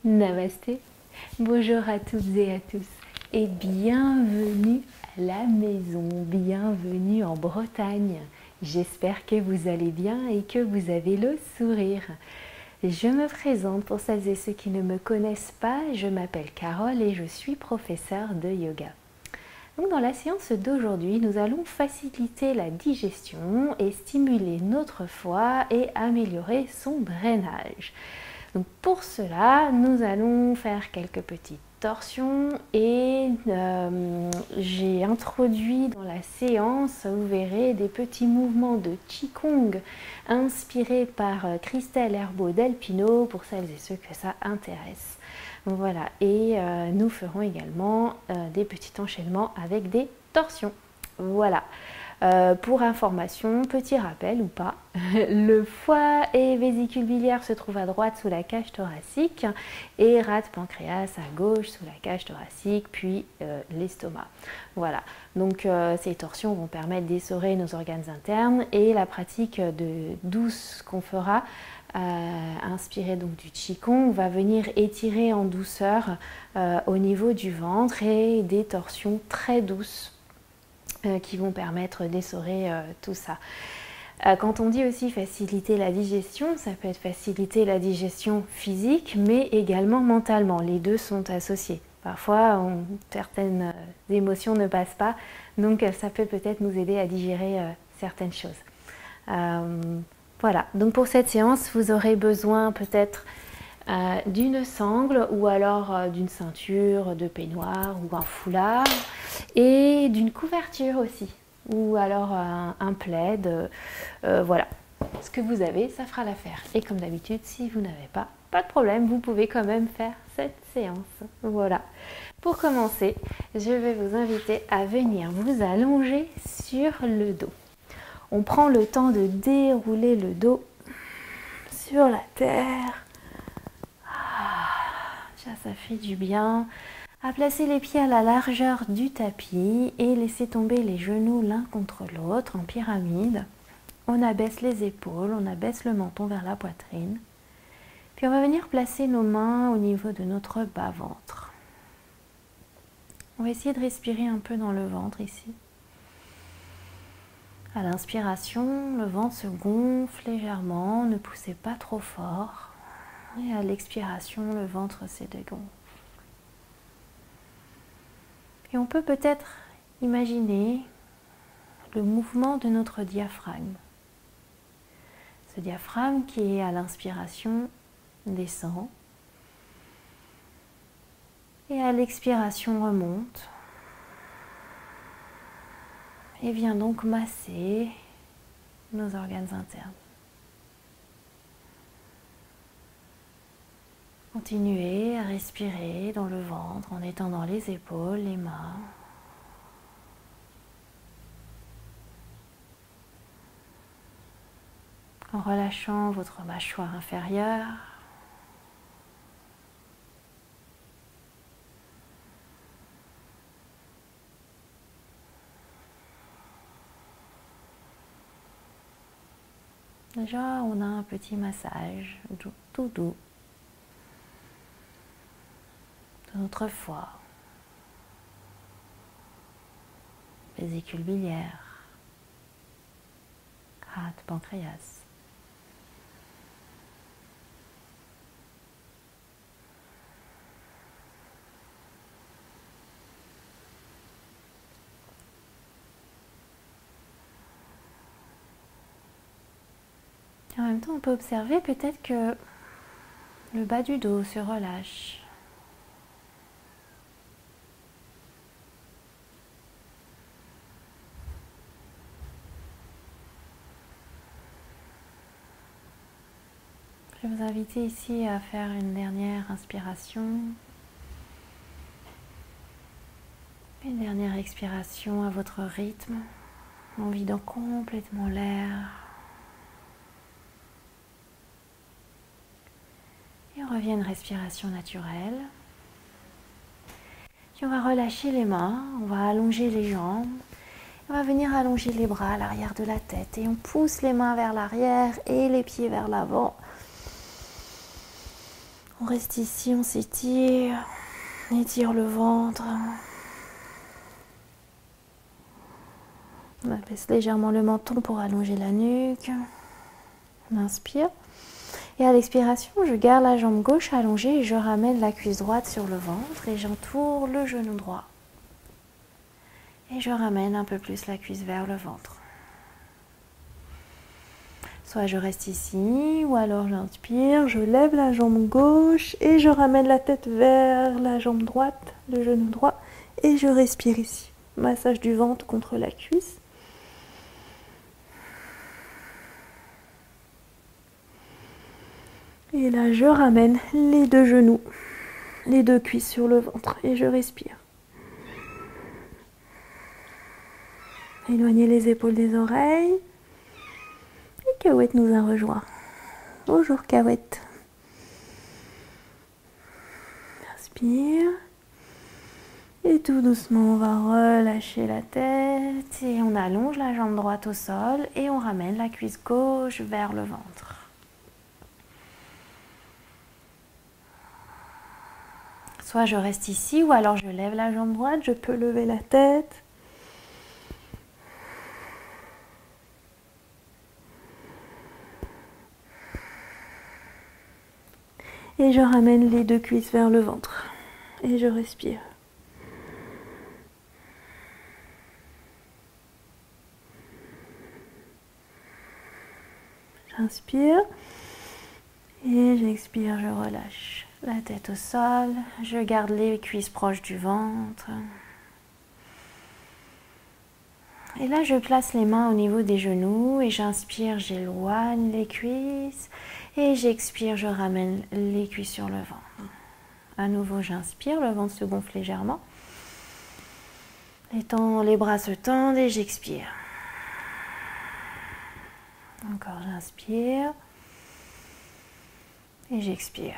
Namasté, bonjour à toutes et à tous et bienvenue à la maison, bienvenue en Bretagne. J'espère que vous allez bien et que vous avez le sourire. Je me présente pour celles et ceux qui ne me connaissent pas, je m'appelle Carole et je suis professeure de yoga. Donc dans la séance d'aujourd'hui, nous allons faciliter la digestion et stimuler notre foie et améliorer son drainage. Donc pour cela, nous allons faire quelques petites torsions et j'ai introduit dans la séance, vous verrez, des petits mouvements de Qigong inspirés par Christelle Herbeau d'Elpino pour celles et ceux que ça intéresse. Voilà, et nous ferons également des petits enchaînements avec des torsions. Voilà. Pour information, petit rappel ou pas, le foie et vésicule biliaire se trouvent à droite sous la cage thoracique et rate pancréas à gauche sous la cage thoracique, puis l'estomac. Voilà, donc ces torsions vont permettre d'essorer nos organes internes et la pratique douce qu'on fera, inspirée donc du Qigong, va venir étirer en douceur au niveau du ventre et des torsions très douces qui vont permettre d'essorer tout ça. Quand on dit aussi faciliter la digestion, ça peut être faciliter la digestion physique, mais également mentalement. Les deux sont associés. Parfois, certaines émotions ne passent pas, donc ça peut peut-être nous aider à digérer certaines choses. Voilà, donc pour cette séance, vous aurez besoin peut-être d'une sangle ou alors d'une ceinture de peignoir ou un foulard et d'une couverture aussi ou alors un plaid, voilà, ce que vous avez ça fera l'affaire. Et comme d'habitude, si vous n'avez pas de problème, vous pouvez quand même faire cette séance. Voilà, pour commencer, je vais vous inviter à venir vous allonger sur le dos. On prend le temps de dérouler le dos sur la terre. Ça fait du bien. À placer les pieds à la largeur du tapis et laisser tomber les genoux l'un contre l'autre en pyramide. On abaisse les épaules, on abaisse le menton vers la poitrine. Puis on va venir placer nos mains au niveau de notre bas-ventre. On va essayer de respirer un peu dans le ventre ici. À l'inspiration, le ventre se gonfle légèrement, ne poussez pas trop fort. Et à l'expiration, le ventre se dégonfle. Et on peut peut-être imaginer le mouvement de notre diaphragme. Ce diaphragme qui, à l'inspiration, descend. Et à l'expiration, remonte. Et vient donc masser nos organes internes. Continuez à respirer dans le ventre en étendant les épaules, les mains. En relâchant votre mâchoire inférieure. Déjà, on a un petit massage tout doux de notre foie, vésicule biliaire, rate, pancréas. Et en même temps, on peut observer peut-être que le bas du dos se relâche. Je vais vous inviter ici à faire une dernière inspiration. Une dernière expiration à votre rythme, en vidant complètement l'air. Et on revient à une respiration naturelle. Puis on va relâcher les mains, on va allonger les jambes. On va venir allonger les bras à l'arrière de la tête et on pousse les mains vers l'arrière et les pieds vers l'avant. On reste ici, on s'étire, on étire le ventre. On abaisse légèrement le menton pour allonger la nuque. On inspire. Et à l'expiration, je garde la jambe gauche allongée et je ramène la cuisse droite sur le ventre et j'entoure le genou droit. Et je ramène un peu plus la cuisse vers le ventre. Soit je reste ici, ou alors j'inspire, je lève la jambe gauche et je ramène la tête vers la jambe droite, le genou droit, et je respire ici. Massage du ventre contre la cuisse. Et là, je ramène les deux genoux, les deux cuisses sur le ventre et je respire. Éloignez les épaules des oreilles. Et Cahouette nous a rejoint. Bonjour Cahouette. Inspire. Et tout doucement, on va relâcher la tête et on allonge la jambe droite au sol et on ramène la cuisse gauche vers le ventre. Soit je reste ici ou alors je lève la jambe droite, je peux lever la tête. Et je ramène les deux cuisses vers le ventre. Et je respire. J'inspire. Et j'expire, je relâche. La tête au sol. Je garde les cuisses proches du ventre. Et là, je place les mains au niveau des genoux. Et j'inspire, j'éloigne les cuisses. Et j'expire, je ramène les cuisses sur le ventre. À nouveau, j'inspire, le ventre se gonfle légèrement. Les bras se tendent et j'expire. Encore, j'inspire. Et j'expire.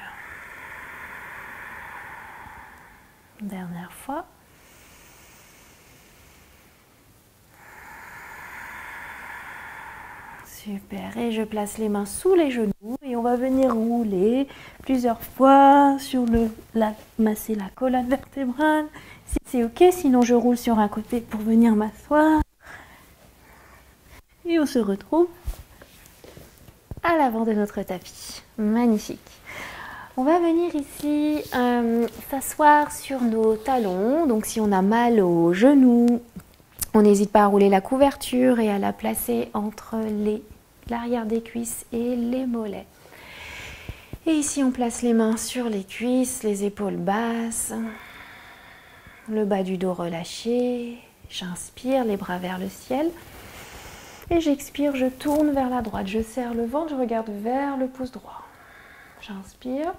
Dernière fois. Super, et je place les mains sous les genoux et on va venir rouler plusieurs fois sur masser la colonne vertébrale. Si c'est ok, sinon je roule sur un côté pour venir m'asseoir. Et on se retrouve à l'avant de notre tapis. Magnifique. On va venir ici s'asseoir sur nos talons. Donc si on a mal aux genoux, on n'hésite pas à rouler la couverture et à la placer entre l'arrière des cuisses et les mollets. Et ici, on place les mains sur les cuisses, les épaules basses, le bas du dos relâché. J'inspire, les bras vers le ciel. Et j'expire, je tourne vers la droite. Je serre le ventre, je regarde vers le pouce droit. J'inspire,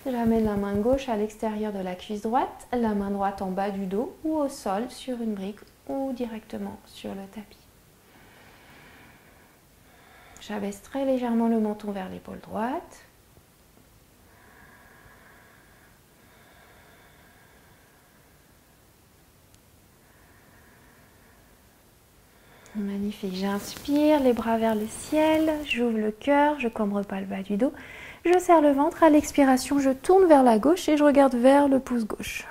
j'amène la main gauche à l'extérieur de la cuisse droite, la main droite en bas du dos ou au sol sur une brique ou directement sur le tapis. J'abaisse très légèrement le menton vers l'épaule droite. Magnifique, j'inspire, les bras vers le ciel, j'ouvre le cœur, je ne cambre pas le bas du dos. Je serre le ventre, à l'expiration, je tourne vers la gauche et je regarde vers le pouce gauche.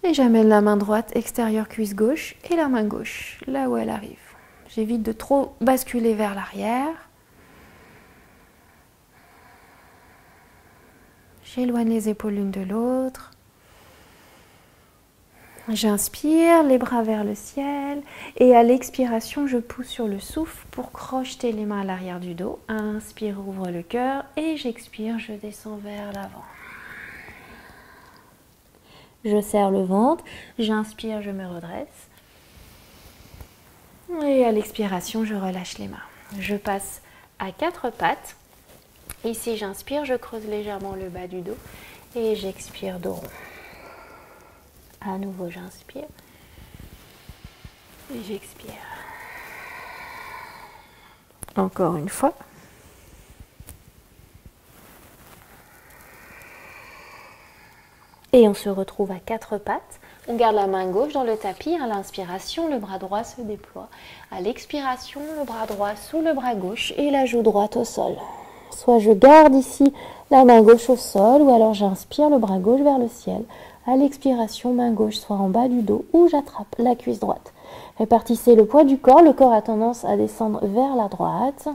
Et j'amène la main droite, extérieure cuisse gauche, et la main gauche, là où elle arrive. J'évite de trop basculer vers l'arrière. J'éloigne les épaules l'une de l'autre. J'inspire, les bras vers le ciel. Et à l'expiration, je pousse sur le souffle pour crocheter les mains à l'arrière du dos. Inspire, ouvre le cœur. Et j'expire, je descends vers l'avant. Je serre le ventre, j'inspire, je me redresse. Et à l'expiration, je relâche les mains. Je passe à quatre pattes. Ici, j'inspire, je creuse légèrement le bas du dos. Et j'expire, dos rond. À nouveau, j'inspire. Et j'expire. Encore une fois. Et on se retrouve à quatre pattes. On garde la main gauche dans le tapis. À l'inspiration, le bras droit se déploie. À l'expiration, le bras droit sous le bras gauche et la joue droite au sol. Soit je garde ici la main gauche au sol, ou alors j'inspire le bras gauche vers le ciel. À l'expiration, main gauche soit en bas du dos, ou j'attrape la cuisse droite. Répartissez le poids du corps. Le corps a tendance à descendre vers la droite.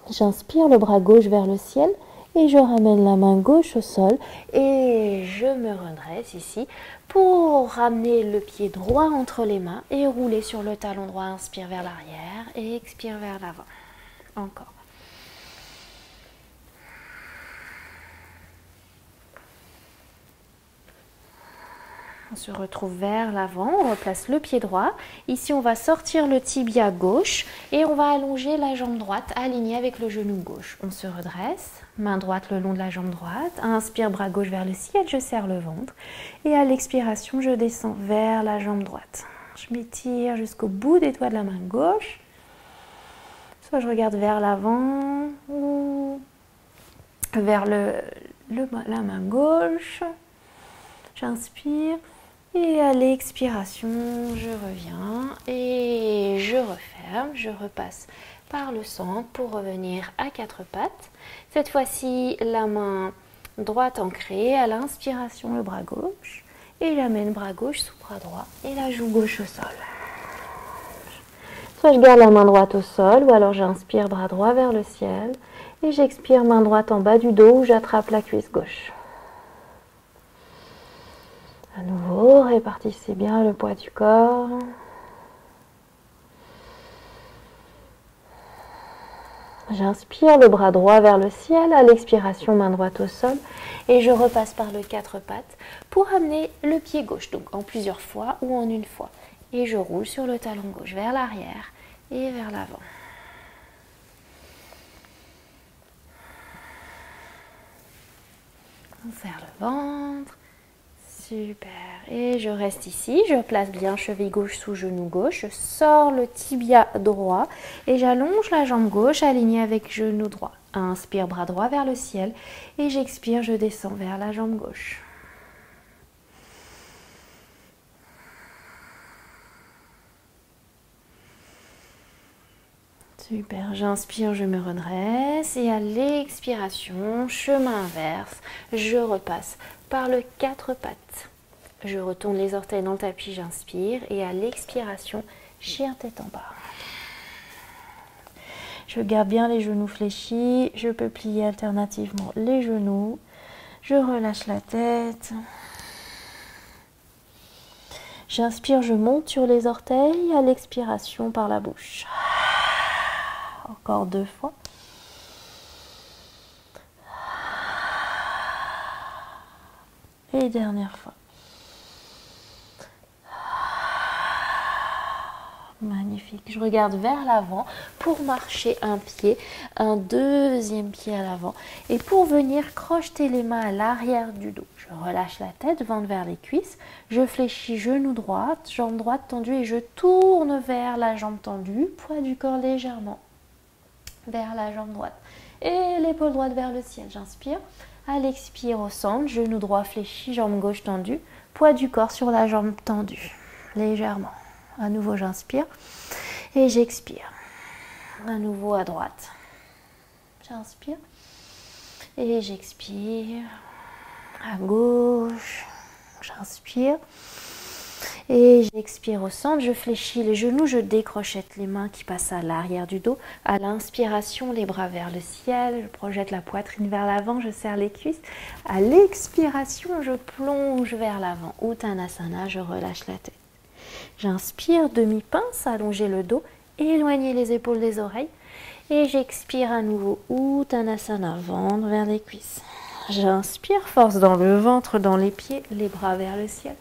J'inspire le bras gauche vers le ciel et je ramène la main gauche au sol et je me redresse ici pour ramener le pied droit entre les mains et rouler sur le talon droit. Inspire vers l'arrière et expire vers l'avant. Encore. On se retrouve vers l'avant, on replace le pied droit. Ici, on va sortir le tibia gauche et on va allonger la jambe droite alignée avec le genou gauche. On se redresse, main droite le long de la jambe droite. Inspire, bras gauche vers le ciel, je serre le ventre. Et à l'expiration, je descends vers la jambe droite. Je m'étire jusqu'au bout des doigts de la main gauche. Soit je regarde vers l'avant ou vers la main gauche. J'inspire. Et à l'expiration, je reviens et je referme, je repasse par le centre pour revenir à quatre pattes. Cette fois-ci, la main droite ancrée, à l'inspiration, le bras gauche. Et j'amène bras gauche sous bras droit et la joue gauche au sol. Soit je garde la main droite au sol, ou alors j'inspire bras droit vers le ciel. Et j'expire main droite en bas du dos où j'attrape la cuisse gauche. À nouveau, répartissez bien le poids du corps. J'inspire le bras droit vers le ciel, à l'expiration, main droite au sol. Et je repasse par le quatre pattes pour amener le pied gauche, donc en plusieurs fois ou en une fois. Et je roule sur le talon gauche vers l'arrière et vers l'avant. On serre le ventre. Super. Et je reste ici, je place bien cheville gauche sous genou gauche, je sors le tibia droit et j'allonge la jambe gauche alignée avec genou droit. Inspire, bras droit vers le ciel et j'expire, je descends vers la jambe gauche. Super, j'inspire, je me redresse et à l'expiration, chemin inverse, je repasse par le quatre pattes. Je retourne les orteils dans le tapis, j'inspire et à l'expiration, chien tête en bas. Je garde bien les genoux fléchis, je peux plier alternativement les genoux, je relâche la tête. J'inspire, je monte sur les orteils, à l'expiration par la bouche. Encore deux fois. Et dernière fois. Magnifique. Je regarde vers l'avant pour marcher un pied, un deuxième pied à l'avant. Et pour venir crocheter les mains à l'arrière du dos. Je relâche la tête, ventre vers les cuisses. Je fléchis genou droite, jambe droite tendue et je tourne vers la jambe tendue. Poids du corps légèrement vers la jambe droite. Et l'épaule droite vers le ciel. J'inspire. À l'expire au centre, genou droit fléchi, jambe gauche tendue. Poids du corps sur la jambe tendue. Légèrement. À nouveau, j'inspire et j'expire. À nouveau à droite. J'inspire et j'expire. À gauche. J'inspire et j'expire au centre. Je fléchis les genoux, je décrochette les mains qui passent à l'arrière du dos. À l'inspiration, les bras vers le ciel. Je projette la poitrine vers l'avant, je serre les cuisses. À l'expiration, je plonge vers l'avant. Uttanasana, je relâche la tête. J'inspire, demi-pince, allonger le dos, éloigner les épaules des oreilles. Et j'expire à nouveau, Uttanasana, ventre vers les cuisses. J'inspire, force dans le ventre, dans les pieds, les bras vers le ciel.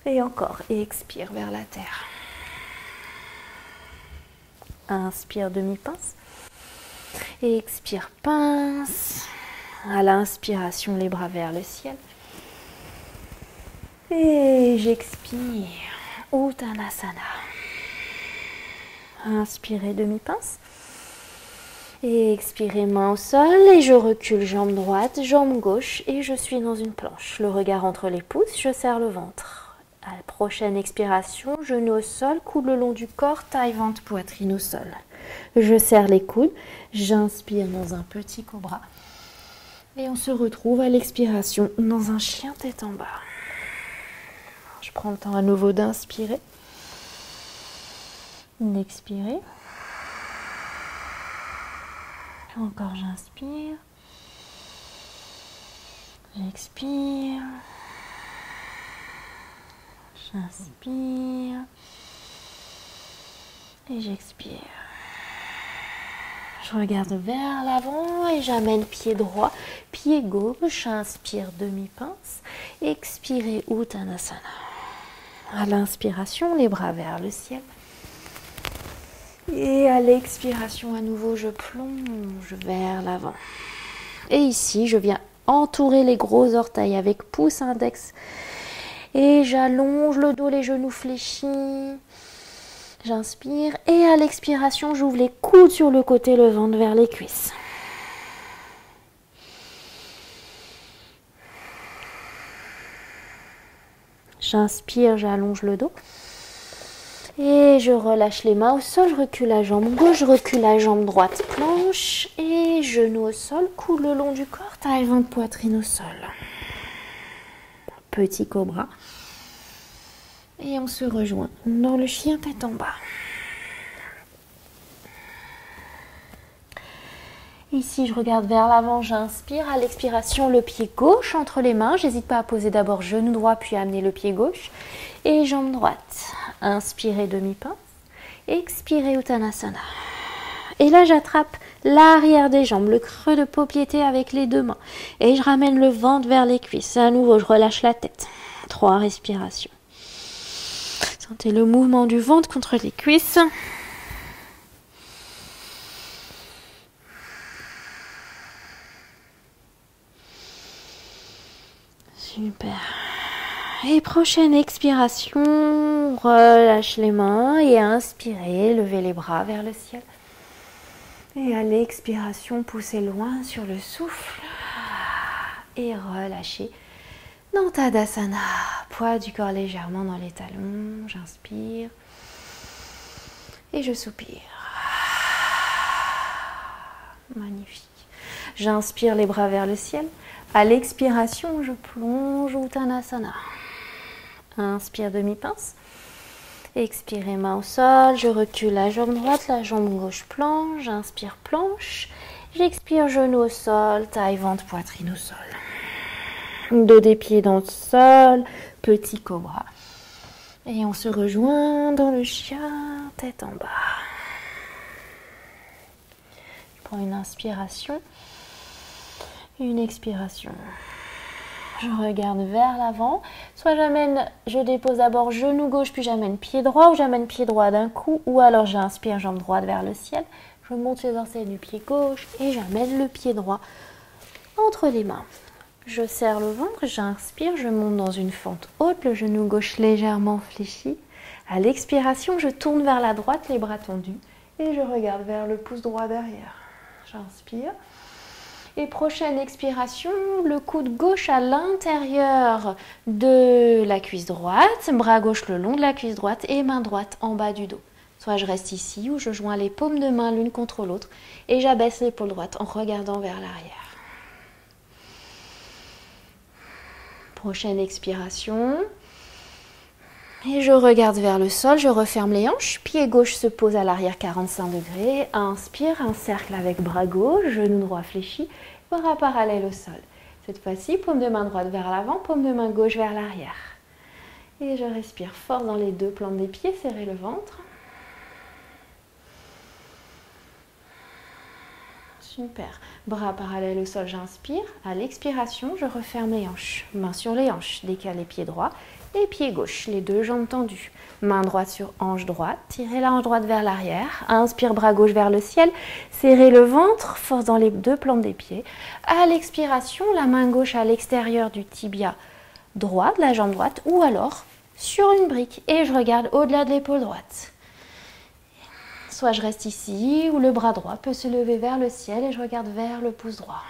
Et encore, et expire vers la terre. Inspire, demi-pince. Et expire, pince. À l'inspiration, les bras vers le ciel. Et j'expire. Uttanasana. Inspirez, demi-pince. Et expirez, main au sol et je recule jambe droite, jambe gauche et je suis dans une planche. Le regard entre les pouces, je serre le ventre. À la prochaine expiration, genou au sol, coude le long du corps, taille, ventre, poitrine au sol. Je serre les coudes, j'inspire dans un petit cobra. Et on se retrouve à l'expiration dans un chien tête en bas. Je prends le temps à nouveau d'inspirer, d'expirer. Encore j'inspire, j'expire, j'inspire et j'expire. Je regarde vers l'avant et j'amène pied droit, pied gauche, inspire demi-pince, expirez Uttanasana. À l'inspiration, les bras vers le ciel. Et à l'expiration, à nouveau, je plonge vers l'avant. Et ici, je viens entourer les gros orteils avec pouce index. Et j'allonge le dos, les genoux fléchis. J'inspire. Et à l'expiration, j'ouvre les coudes sur le côté, le ventre vers les cuisses. J'inspire, j'allonge le dos. Et je relâche les mains au sol, je recule la jambe gauche, je recule la jambe droite, planche. Et genou au sol, coude le long du corps, taille, ventre, poitrine au sol. Petit cobra. Et on se rejoint dans le chien tête en bas. Ici, je regarde vers l'avant, j'inspire. À l'expiration, le pied gauche entre les mains. J'hésite pas à poser d'abord genou droit, puis amener le pied gauche. Et jambe droite. Inspirez demi-pince. Expirez Uttanasana. Et là, j'attrape l'arrière des jambes, le creux de paupiété avec les deux mains. Et je ramène le ventre vers les cuisses. À nouveau, je relâche la tête. 3 respirations. Sentez le mouvement du ventre contre les cuisses. Super. Et prochaine expiration, relâche les mains et inspirez, levez les bras vers le ciel. Et à l'expiration, poussez loin sur le souffle et relâchez dans Tadasana. Poids du corps légèrement dans les talons. J'inspire et je soupire. Magnifique. J'inspire les bras vers le ciel. À l'expiration, je plonge Uttanasana. Inspire demi-pince. Expirez main au sol. Je recule la jambe droite, la jambe gauche planche. J'inspire planche. J'expire genou au sol, taille, ventre, poitrine au sol. Dos des pieds dans le sol. Petit cobra. Et on se rejoint dans le chien tête en bas. Je prends une inspiration. Une expiration. Je regarde vers l'avant. Soit je dépose d'abord genou gauche, puis j'amène pied droit, ou j'amène pied droit d'un coup, ou alors j'inspire jambe droite vers le ciel. Je monte les orteils du pied gauche et j'amène le pied droit entre les mains. Je serre le ventre, j'inspire, je monte dans une fente haute, le genou gauche légèrement fléchi. À l'expiration, je tourne vers la droite, les bras tendus, et je regarde vers le pouce droit derrière. J'inspire. Et prochaine expiration, le coude gauche à l'intérieur de la cuisse droite, bras gauche le long de la cuisse droite et main droite en bas du dos. Soit je reste ici ou je joins les paumes de main l'une contre l'autre et j'abaisse l'épaule droite en regardant vers l'arrière. Prochaine expiration. Et je regarde vers le sol, je referme les hanches, pied gauche se pose à l'arrière 45 degrés, inspire, un cercle avec bras gauche, genou droit fléchi, bras parallèles au sol. Cette fois-ci, paume de main droite vers l'avant, paume de main gauche vers l'arrière. Et je respire fort dans les deux plantes des pieds, serrez le ventre. Super. Bras parallèles au sol, j'inspire. À l'expiration, je referme les hanches. Main sur les hanches, décalez pied droit et pied gauche, les deux jambes tendues. Main droite sur hanche droite, tirez la hanche droite vers l'arrière. Inspire, bras gauche vers le ciel. Serrez le ventre, force dans les deux plantes des pieds. À l'expiration, la main gauche à l'extérieur du tibia droit, de la jambe droite, ou alors sur une brique. Et je regarde au-delà de l'épaule droite. Soit je reste ici, ou le bras droit peut se lever vers le ciel et je regarde vers le pouce droit.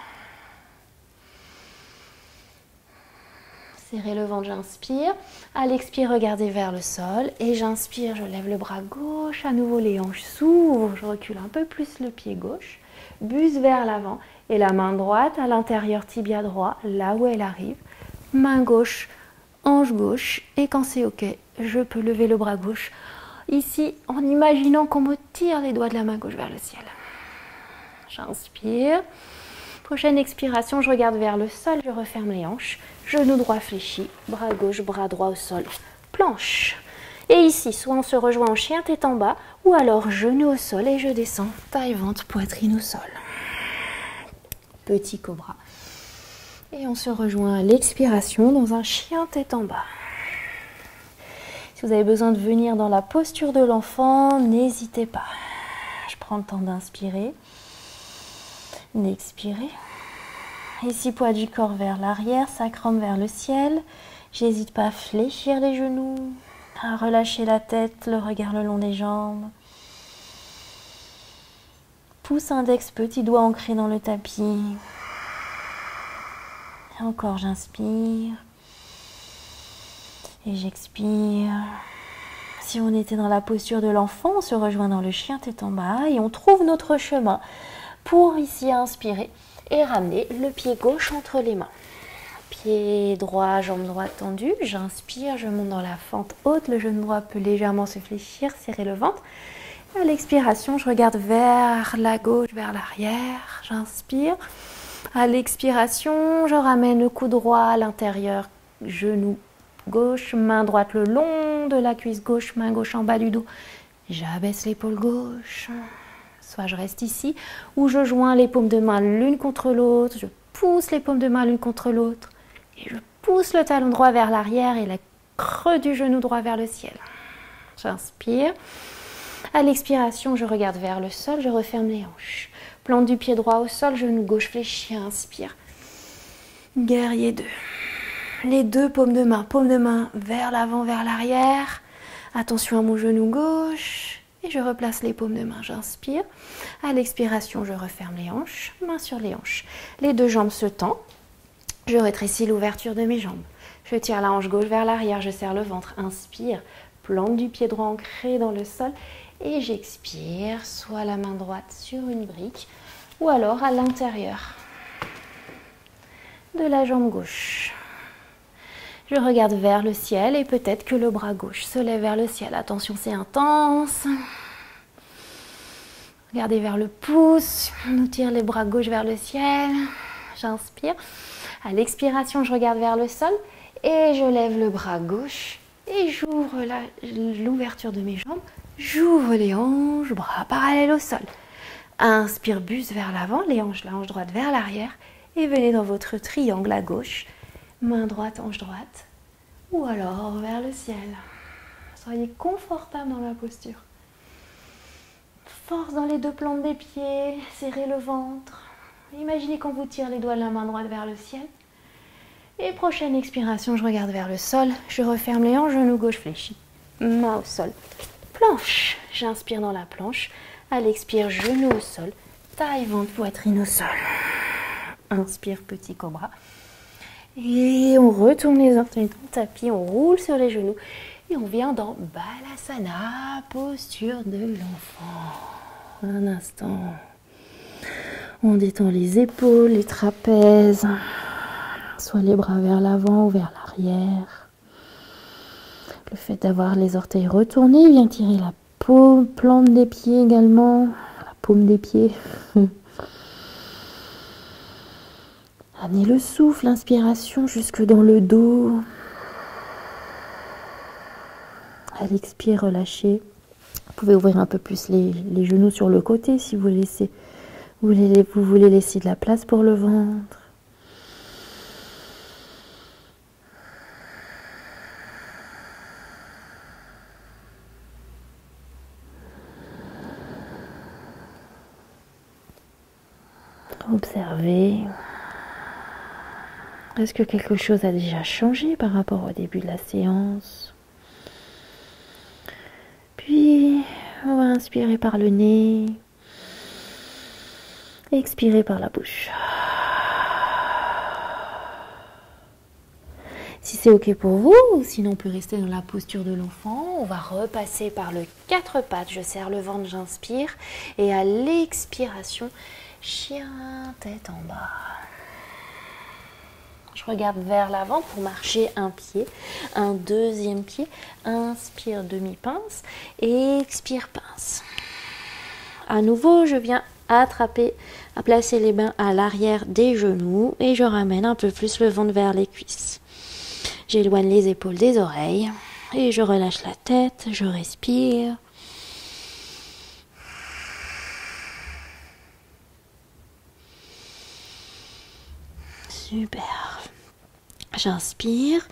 Serrez le ventre, j'inspire. À l'expire, regardez vers le sol. Et j'inspire, je lève le bras gauche. À nouveau, les hanches s'ouvrent. Je recule un peu plus le pied gauche. Buste vers l'avant. Et la main droite à l'intérieur, tibia droit, là où elle arrive. Main gauche, hanche gauche. Et quand c'est OK, je peux lever le bras gauche. Ici, en imaginant qu'on me tire les doigts de la main gauche vers le ciel. J'inspire. Prochaine expiration, je regarde vers le sol, je referme les hanches. Genou droit fléchi, bras gauche, bras droit au sol. Planche. Et ici, soit on se rejoint en chien tête en bas, ou alors genou au sol et je descends, taille, ventre, poitrine au sol. Petit cobra. Et on se rejoint à l'expiration dans un chien tête en bas. Si vous avez besoin de venir dans la posture de l'enfant, n'hésitez pas. Je prends le temps d'inspirer, d'expirer. Ici, poids du corps vers l'arrière, sacrum vers le ciel. J'hésite pas à fléchir les genoux, à relâcher la tête, le regard le long des jambes. Pouce index, petit doigt ancré dans le tapis. Et encore, j'inspire. Et j'expire. Si on était dans la posture de l'enfant, on se rejoint dans le chien tête en bas et on trouve notre chemin pour ici inspirer et ramener le pied gauche entre les mains. Pied droit, jambe droite tendue. J'inspire, je monte dans la fente haute. Le genou droit peut légèrement se fléchir, serrer le ventre. À l'expiration, je regarde vers la gauche, vers l'arrière. J'inspire. À l'expiration, je ramène le coude droit à l'intérieur. Genou gauche, main droite le long de la cuisse gauche, main gauche en bas du dos. J'abaisse l'épaule gauche. Soit je reste ici, ou je joins les paumes de main l'une contre l'autre, je pousse les paumes de main l'une contre l'autre, et je pousse le talon droit vers l'arrière et le creux du genou droit vers le ciel. J'inspire. À l'expiration, je regarde vers le sol, je referme les hanches. Plante du pied droit au sol, genou gauche fléchi, inspire. Guerrier 2. Les deux paumes de main vers l'avant, vers l'arrière. Attention à mon genou gauche. Et je replace les paumes de main, j'inspire. À l'expiration, je referme les hanches, main sur les hanches. Les deux jambes se tendent. Je rétrécis l'ouverture de mes jambes. Je tire la hanche gauche vers l'arrière, je serre le ventre. Inspire, plante du pied droit ancré dans le sol. Et j'expire, soit la main droite sur une brique, ou alors à l'intérieur de la jambe gauche. Je regarde vers le ciel et peut-être que le bras gauche se lève vers le ciel. Attention, c'est intense. Regardez vers le pouce. On tire les bras gauche vers le ciel. J'inspire. À l'expiration, je regarde vers le sol et je lève le bras gauche et j'ouvre l'ouverture de mes jambes. J'ouvre les hanches, bras parallèles au sol. Inspire, buste vers l'avant, la hanche droite vers l'arrière et venez dans votre triangle à gauche. Main droite, hanche droite, ou alors vers le ciel. Soyez confortable dans la posture. Force dans les deux plantes des pieds, serrez le ventre. Imaginez qu'on vous tire les doigts de la main droite vers le ciel. Et prochaine expiration, je regarde vers le sol. Je referme les hanches, genou gauche fléchi. Main au sol. Planche. J'inspire dans la planche. À l'expire, genou au sol. Taille, ventre, poitrine au sol. Inspire, petit cobra. Et on retourne les orteils dans le tapis, on roule sur les genoux et on vient dans Balasana, posture de l'enfant. Un instant. On détend les épaules, les trapèzes, soit les bras vers l'avant ou vers l'arrière. Le fait d'avoir les orteils retournés vient tirer la paume, plante des pieds également, la paume des pieds. Amenez le souffle, l'inspiration jusque dans le dos. À l'expire, relâchez. Vous pouvez ouvrir un peu plus les genoux sur le côté si vous voulez laisser de la place pour le ventre. Observez. Est-ce que quelque chose a déjà changé par rapport au début de la séance? Puis, On va inspirer par le nez. Expirer par la bouche. Si c'est ok pour vous, ou sinon on peut rester dans la posture de l'enfant, on va repasser par le 4 pattes. Je serre le ventre, j'inspire. Et à l'expiration, chien, tête en bas. Je regarde vers l'avant pour marcher un pied, un deuxième pied. Inspire, demi-pince. Et expire, pince. À nouveau, je viens attraper, à placer les mains à l'arrière des genoux. Et je ramène un peu plus le ventre vers les cuisses. J'éloigne les épaules des oreilles et je relâche la tête, je respire. Super. J'inspire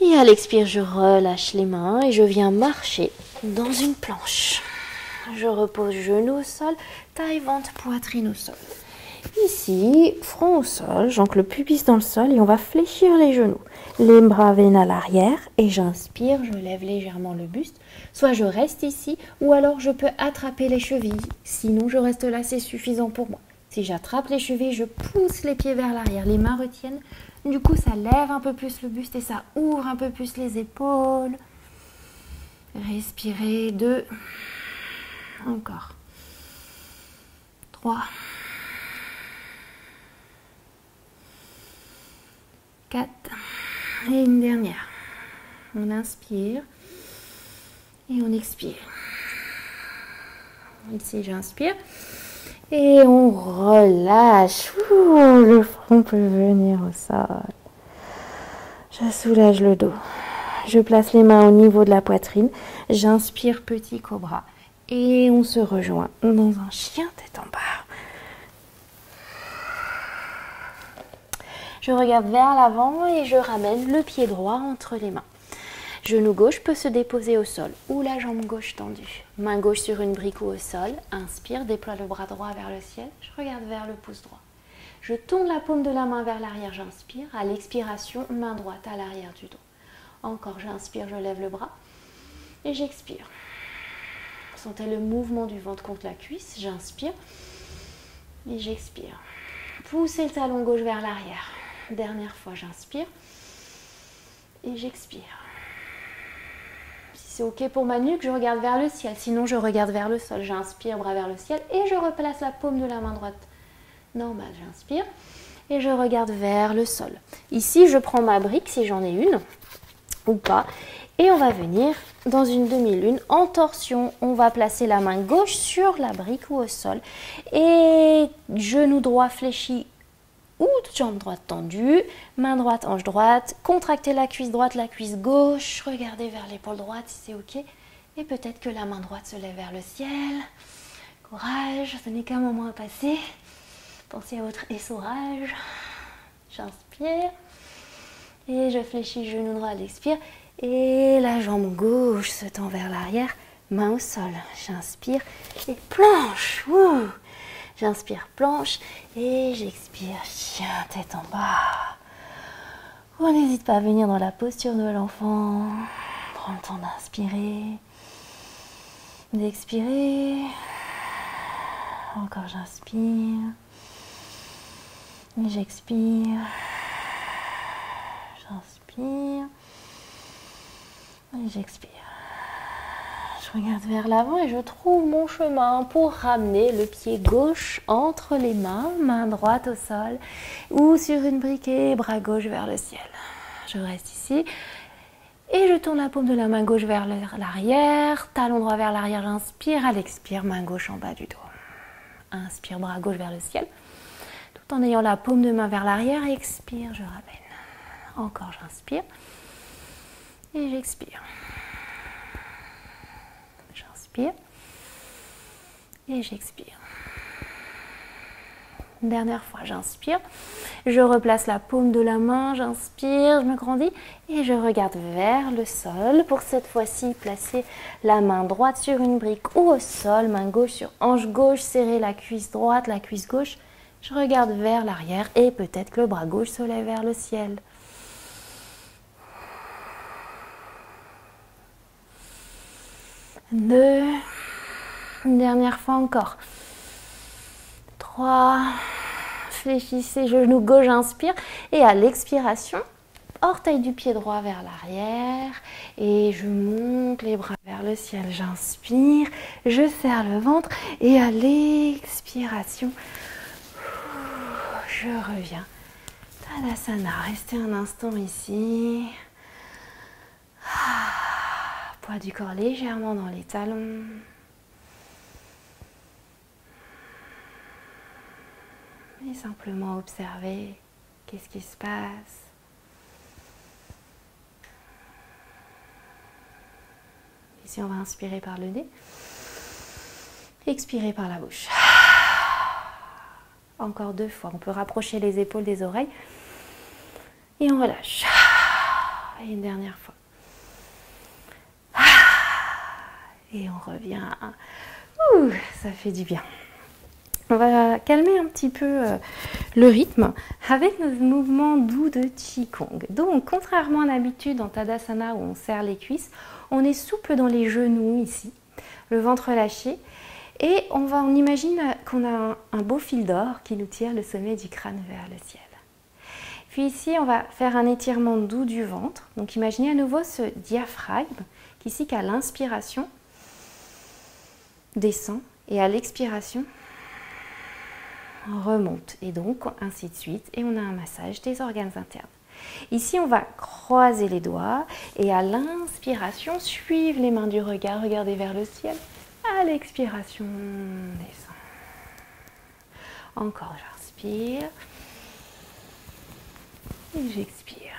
et à l'expire, je relâche les mains et je viens marcher dans une planche. Je repose genoux au sol, taille, ventre, poitrine au sol. Ici, front au sol, j'ancre le pubis dans le sol et on va fléchir les genoux. Les bras viennent à l'arrière et j'inspire, je lève légèrement le buste. Soit je reste ici ou alors je peux attraper les chevilles. Sinon, je reste là, c'est suffisant pour moi. Si j'attrape les chevilles, je pousse les pieds vers l'arrière. Les mains retiennent. Du coup, ça lève un peu plus le buste et ça ouvre un peu plus les épaules. Respirez. 2. Encore. 3. 4 et une dernière. On inspire et on expire. Ici, j'inspire et on relâche. Ouh, le front peut venir au sol. Je soulage le dos. Je place les mains au niveau de la poitrine. J'inspire, petit cobra. Et on se rejoint dans un chien tête en bas. Je regarde vers l'avant et je ramène le pied droit entre les mains. Genou gauche peut se déposer au sol ou la jambe gauche tendue. Main gauche sur une brique ou au sol. Inspire, déploie le bras droit vers le ciel. Je regarde vers le pouce droit. Je tourne la paume de la main vers l'arrière, j'inspire. À l'expiration, main droite à l'arrière du dos. Encore, j'inspire, je lève le bras et j'expire. Sentez le mouvement du ventre contre la cuisse. J'inspire et j'expire. Poussez le talon gauche vers l'arrière. Dernière fois, j'inspire et j'expire. Si c'est ok pour ma nuque, je regarde vers le ciel. Sinon, je regarde vers le sol. J'inspire, bras vers le ciel et je replace la paume de la main droite. Normal, j'inspire et je regarde vers le sol. Ici, je prends ma brique si j'en ai une ou pas. Et on va venir dans une demi-lune en torsion. On va placer la main gauche sur la brique ou au sol. Et genou droit fléchi ou jambe droite tendue. Main droite, hanche droite. Contractez la cuisse droite, la cuisse gauche. Regardez vers l'épaule droite si c'est ok. Et peut-être que la main droite se lève vers le ciel. Courage, ce n'est qu'un moment à passer. Pensez à votre essorage. J'inspire. Et je fléchis genou droit à l'expire. Et la jambe gauche se tend vers l'arrière. Main au sol. J'inspire. Et planche. Ouh. J'inspire, planche. Et j'expire, chien, tête en bas. On n'hésite pas à venir dans la posture de l'enfant. Prends le temps d'inspirer. D'expirer. Encore, j'inspire. Et j'expire. J'inspire. Et j'expire. Je regarde vers l'avant et je trouve mon chemin pour ramener le pied gauche entre les mains, main droite au sol ou sur une briquet, bras gauche vers le ciel. Je reste ici et je tourne la paume de la main gauche vers l'arrière, talon droit vers l'arrière, j'inspire, à l'expire, main gauche en bas du dos. Inspire, bras gauche vers le ciel, tout en ayant la paume de main vers l'arrière, expire, je ramène. Encore, j'inspire et j'expire. J'inspire et j'expire. Dernière fois, j'inspire. Je replace la paume de la main, j'inspire, je me grandis et je regarde vers le sol. Pour cette fois-ci, placer la main droite sur une brique ou au sol, main gauche sur hanche gauche, serrer la cuisse droite, la cuisse gauche. Je regarde vers l'arrière et peut-être que le bras gauche se lève vers le ciel. Deux, Une dernière fois encore. 3. Fléchissez, genou gauche, inspire. Et à l'expiration, orteil du pied droit vers l'arrière. Et je monte les bras vers le ciel. J'inspire, je serre le ventre. Et à l'expiration, je reviens. Tadasana, restez un instant ici. Poids du corps légèrement dans les talons. Et simplement observer qu'est-ce qui se passe. Ici, on va inspirer par le nez. Expirer par la bouche. Encore 2 fois. On peut rapprocher les épaules des oreilles. Et on relâche. Et une dernière fois. Et on revient. Ouh, ça fait du bien. On va calmer un petit peu le rythme avec nos mouvements doux de Qigong. Donc, contrairement à l'habitude en Tadasana où on serre les cuisses, on est souple dans les genoux ici, le ventre lâché. Et on imagine qu'on a un beau fil d'or qui nous tire le sommet du crâne vers le ciel. Puis ici, on va faire un étirement doux du ventre. Donc, imaginez à nouveau ce diaphragme qui, ici, qu'à l'inspiration, descend et à l'expiration, remonte. Et donc, ainsi de suite. Et on a un massage des organes internes. Ici, on va croiser les doigts et à l'inspiration, suivre les mains du regard, regardez vers le ciel. À l'expiration, descend. Encore, j'inspire. Et j'expire.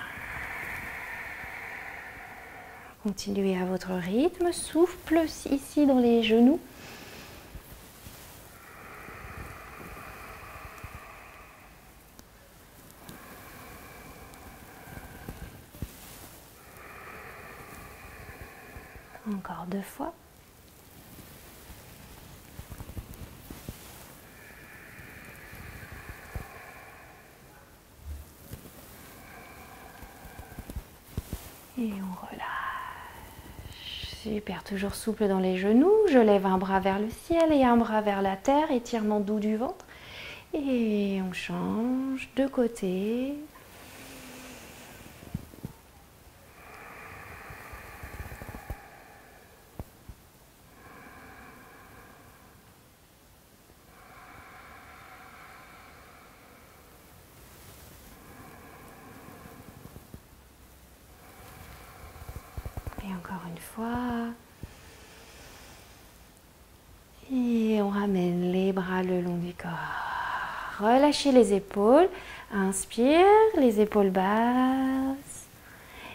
Continuez à votre rythme. Souffle ici dans les genoux. Encore 2 fois. Et on relâche. Super, toujours souple dans les genoux. Je lève un bras vers le ciel et un bras vers la terre. Étirement doux du ventre. Et on change de côté. Et encore une fois. Et on ramène les bras le long du corps. Relâchez les épaules. Inspire, les épaules basses.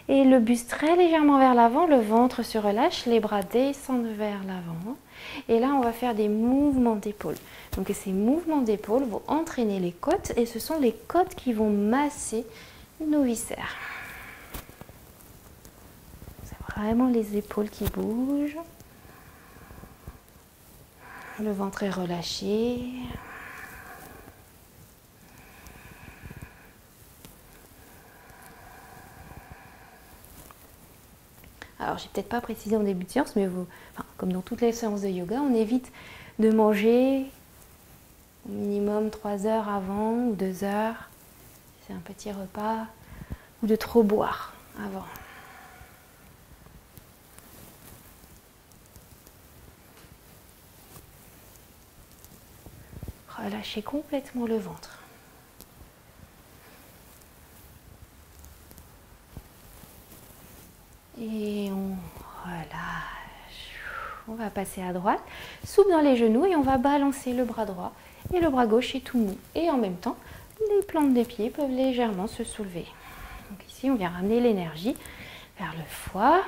Et le buste très légèrement vers l'avant, le ventre se relâche, les bras descendent vers l'avant. Et là, on va faire des mouvements d'épaule. Donc ces mouvements d'épaule vont entraîner les côtes et ce sont les côtes qui vont masser nos viscères. C'est vraiment les épaules qui bougent. Le ventre est relâché. Alors, j'ai peut-être pas précisé en début de séance, mais comme dans toutes les séances de yoga, on évite de manger au minimum 3 heures avant ou 2 heures. C'est un petit repas. Ou de trop boire avant. Relâchez complètement le ventre. Et on relâche. On va passer à droite. Souple dans les genoux et on va balancer le bras droit. Et le bras gauche est tout mou. Et en même temps, les plantes des pieds peuvent légèrement se soulever. Donc ici, on vient ramener l'énergie vers le foie.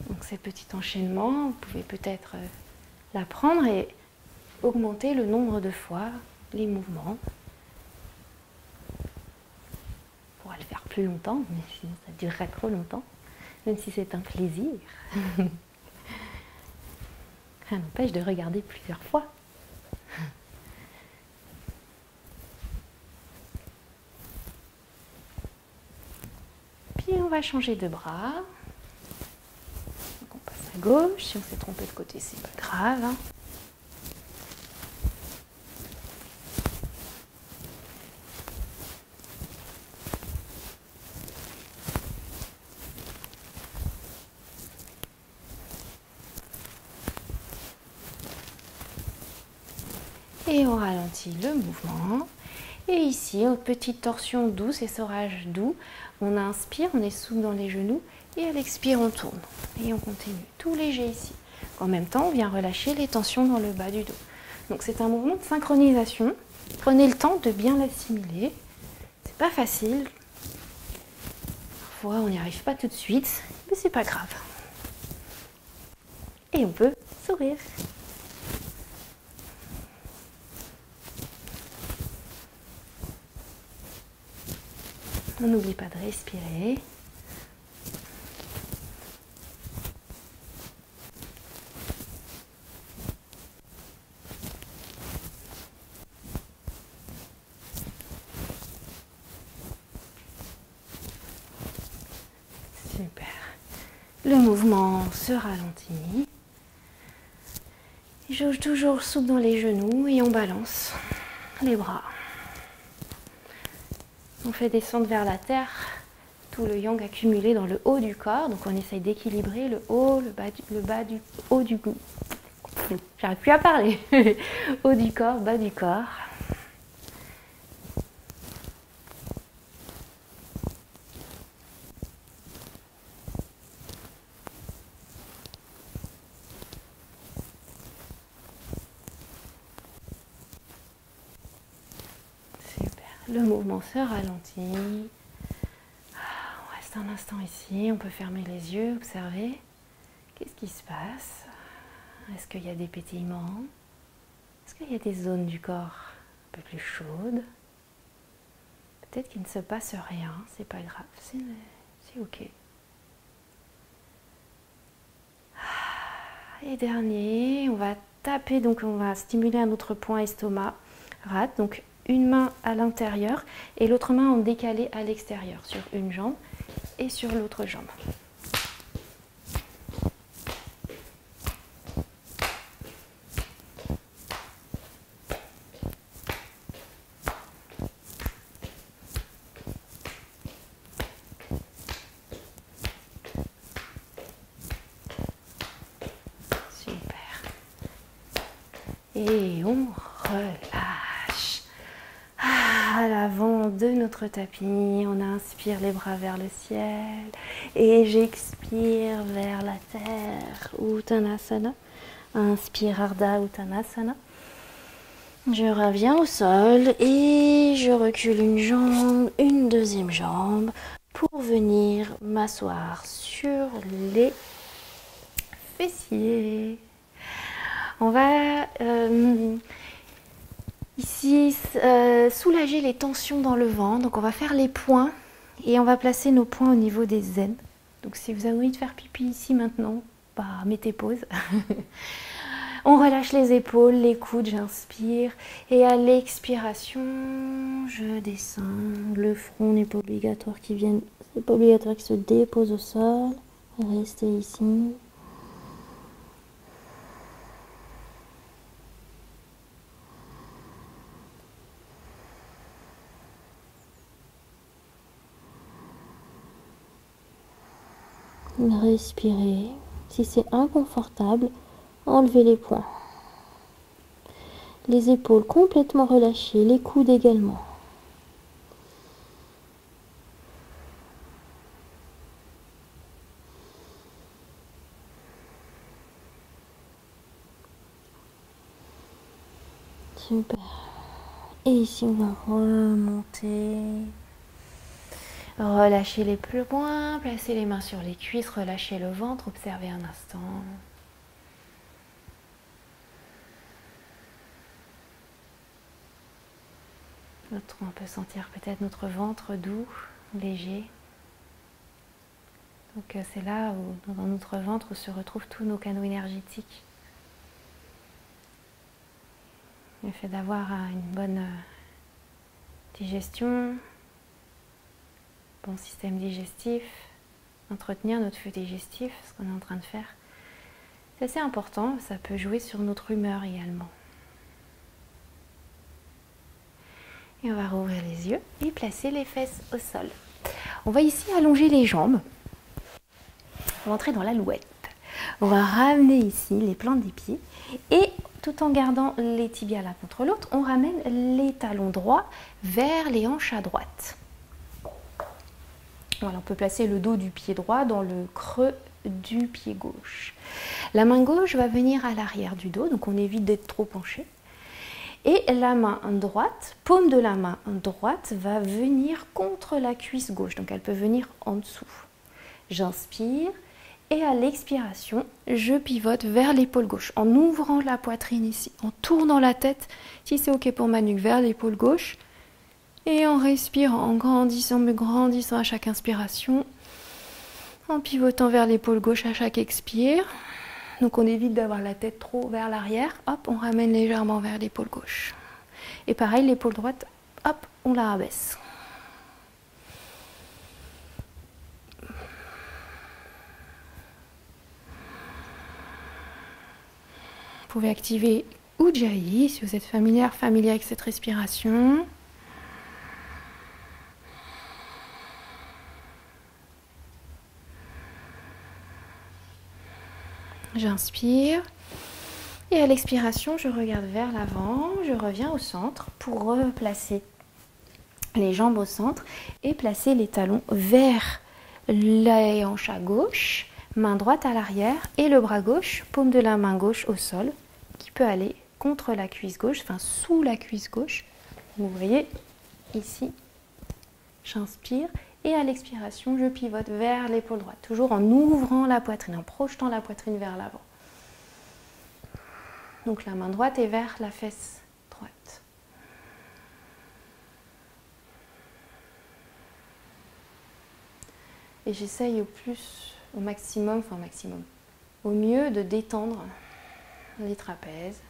Donc ces petits enchaînements, vous pouvez peut-être l'apprendre et augmenter le nombre de fois les mouvements. On pourra le faire plus longtemps, mais sinon ça durerait trop longtemps, même si c'est un plaisir. Ça n'empêche de regarder plusieurs fois. Puis on va changer de bras. Donc on passe à gauche. Si on s'est trompé de côté, c'est pas grave, hein. Et on ralentit le mouvement. Et ici, une petite torsion douce, essorage doux. On inspire, on est souple dans les genoux. Et à l'expire, on tourne. Et on continue. Tout léger ici. En même temps, on vient relâcher les tensions dans le bas du dos. Donc c'est un mouvement de synchronisation. Prenez le temps de bien l'assimiler. C'est pas facile. Parfois, on n'y arrive pas tout de suite. Mais c'est pas grave. Et on peut sourire. On n'oublie pas de respirer. Super. Le mouvement se ralentit. Jauge toujours souple dans les genoux et on balance les bras. On fait descendre vers la terre tout le yang accumulé dans le haut du corps. Donc on essaye d'équilibrer le haut, le bas du haut du cou. J'arrive plus à parler. Haut du corps, bas du corps. Le mouvement se ralentit. On reste un instant ici. On peut fermer les yeux, observer. Qu'est-ce qui se passe? Est-ce qu'il y a des pétillements? Est-ce qu'il y a des zones du corps un peu plus chaudes? Peut-être qu'il ne se passe rien. C'est pas grave. C'est ok. Et dernier, on va taper. Donc on va stimuler un autre point estomac, rate. Donc une main à l'intérieur et l'autre main en décalé à l'extérieur sur une jambe et sur l'autre jambe. Super. Et on relâche. À l'avant de notre tapis, on inspire les bras vers le ciel et j'expire vers la terre. Uttanasana. Inspire Ardha Uttanasana. Je reviens au sol et je recule une jambe, une deuxième jambe pour venir m'asseoir sur les fessiers. On va ici soulager les tensions dans le ventre. Donc on va faire les points et on va placer nos points au niveau des aines. Donc si vous avez envie de faire pipi ici maintenant, bah, mettez pause. On relâche les épaules, les coudes, j'inspire. Et à l'expiration, je descends. Le front n'est pas obligatoire qu'il vienne. C'est pas obligatoire qu'il se dépose au sol. Restez ici. Respirez. Si c'est inconfortable, enlevez les poings. Les épaules complètement relâchées, les coudes également. Super. Et ici, on va remonter. Relâchez les poings, placez les mains sur les cuisses, relâchez le ventre, observez un instant. On peut sentir peut-être notre ventre doux, léger. Donc c'est là où, dans notre ventre, où se retrouvent tous nos canaux énergétiques. Le fait d'avoir une bonne digestion, bon système digestif, entretenir notre flux digestif, ce qu'on est en train de faire. C'est assez important, ça peut jouer sur notre humeur également. Et on va rouvrir les yeux et placer les fesses au sol. On va ici allonger les jambes. On va entrer dans l'alouette. On va ramener ici les plantes des pieds et tout en gardant les tibias l'un contre l'autre, on ramène les talons droits vers les hanches à droite. Voilà, on peut placer le dos du pied droit dans le creux du pied gauche. La main gauche va venir à l'arrière du dos, donc on évite d'être trop penché. Et la main droite, paume de la main droite, va venir contre la cuisse gauche, donc elle peut venir en dessous. J'inspire. Et à l'expiration, je pivote vers l'épaule gauche en ouvrant la poitrine ici, en tournant la tête, si c'est ok pour ma nuque, vers l'épaule gauche. Et en respirant, en grandissant, me grandissant à chaque inspiration, en pivotant vers l'épaule gauche à chaque expire. Donc on évite d'avoir la tête trop vers l'arrière. Hop, on ramène légèrement vers l'épaule gauche. Et pareil, l'épaule droite, hop, on la rabaisse. Vous pouvez activer Ujjayi si vous êtes familier avec cette respiration. J'inspire et à l'expiration, je regarde vers l'avant, je reviens au centre pour replacer les jambes au centre et placer les talons vers les hanches à gauche, main droite à l'arrière et le bras gauche, paume de la main gauche au sol, qui peut aller contre la cuisse gauche, enfin sous la cuisse gauche. Vous voyez ici, j'inspire et à l'expiration, je pivote vers l'épaule droite, toujours en ouvrant la poitrine, en projetant la poitrine vers l'avant. Donc la main droite est vers la fesse droite. Et j'essaye au maximum, au mieux de détendre les trapèzes.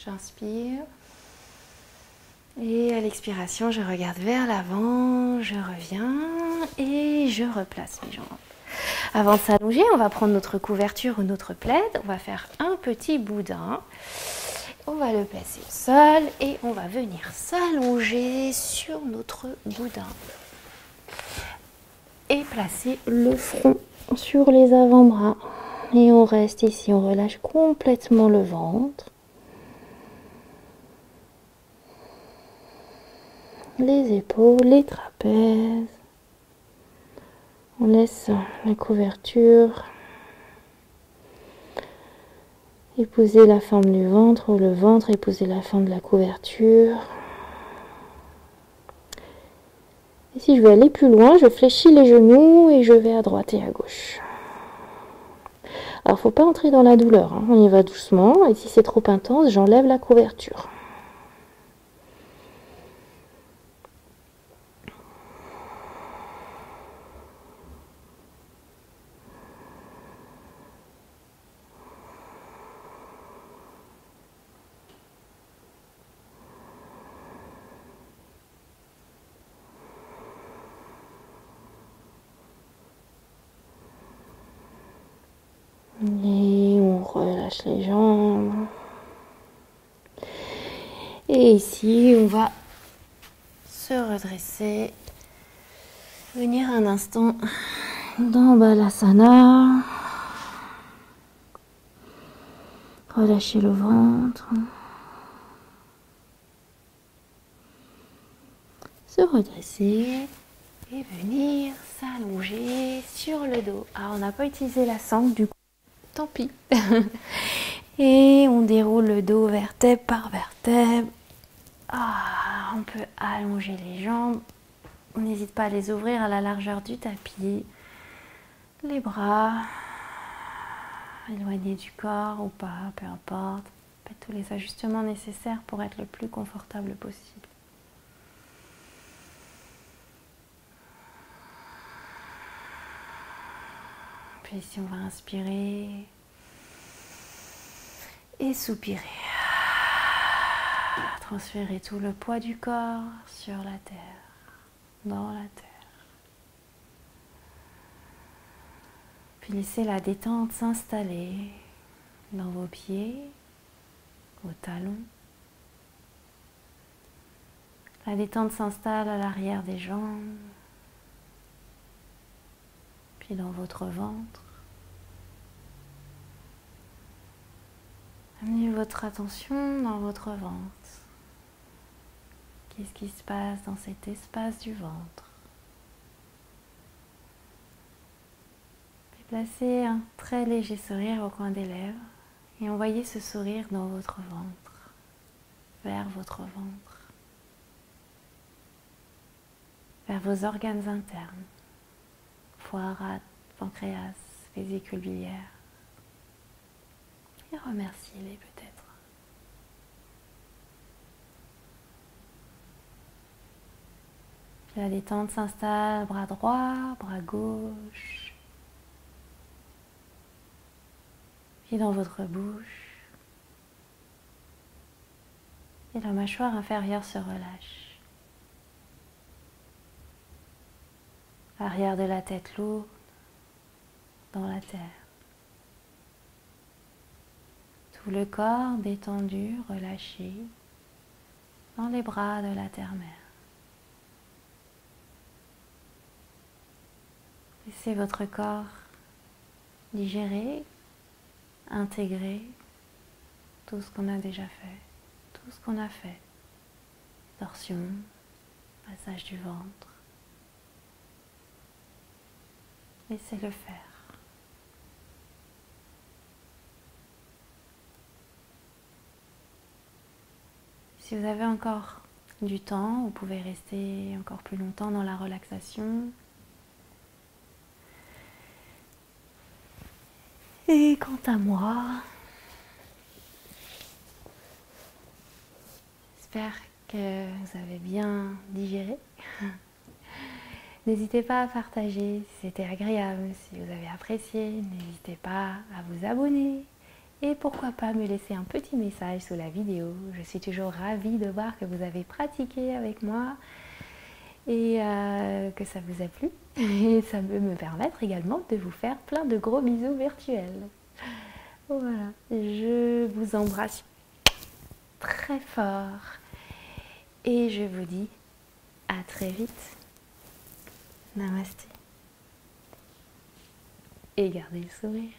J'inspire. Et à l'expiration, je regarde vers l'avant, je reviens et je replace mes jambes. Avant de s'allonger, on va prendre notre couverture ou notre plaid. On va faire un petit boudin. On va le placer au sol et on va venir s'allonger sur notre boudin. Et placer le front sur les avant-bras. Et on reste ici, on relâche complètement le ventre. Les épaules, les trapèzes. On laisse la couverture épouser la forme du ventre ou le ventre épouser la forme de la couverture. Et si je veux aller plus loin, je fléchis les genoux et je vais à droite et à gauche. Alors, il ne faut pas entrer dans la douleur, hein. On y va doucement. Et si c'est trop intense, j'enlève la couverture. Et on relâche les jambes. Et ici, on va se redresser. Venir un instant dans Balasana. Relâcher le ventre. Se redresser. Et venir s'allonger sur le dos. Alors, on n'a pas utilisé la sangle du coup. Tant pis. Et on déroule le dos vertèbre par vertèbre. On peut allonger les jambes. On n'hésite pas à les ouvrir à la largeur du tapis. Les bras éloignés du corps ou pas, peu importe. Faites tous les ajustements nécessaires pour être le plus confortable possible. Puis ici, on va inspirer Et soupirez. Transférez tout le poids du corps sur la terre, dans la terre. Puis laissez la détente s'installer dans vos pieds, vos talons. La détente s'installe à l'arrière des jambes, puis dans votre ventre. Amenez votre attention dans votre ventre. Qu'est-ce qui se passe dans cet espace du ventre? Puis placez un très léger sourire au coin des lèvres et envoyez ce sourire dans votre ventre, vers votre ventre, vers vos organes internes, foie, rate, pancréas, vésicule biliaire. Et remerciez-les peut-être. Puis la détente s'installe, bras droit, bras gauche. Puis dans votre bouche. Et la mâchoire inférieure se relâche. L'arrière de la tête lourde dans la terre. Tout le corps détendu, relâché dans les bras de la terre-mère. Laissez votre corps digérer, intégrer tout ce qu'on a déjà fait, tout ce qu'on a fait. Torsion, passage du ventre. Laissez-le faire. Si vous avez encore du temps, vous pouvez rester encore plus longtemps dans la relaxation. Et quant à moi, j'espère que vous avez bien digéré. N'hésitez pas à partager si c'était agréable, si vous avez apprécié. N'hésitez pas à vous abonner. Et pourquoi pas me laisser un petit message sous la vidéo. Je suis toujours ravie de voir que vous avez pratiqué avec moi et que ça vous a plu. Et ça peut me permettre également de vous faire plein de gros bisous virtuels. Voilà, je vous embrasse très fort et je vous dis à très vite. Namasté. Et gardez le sourire.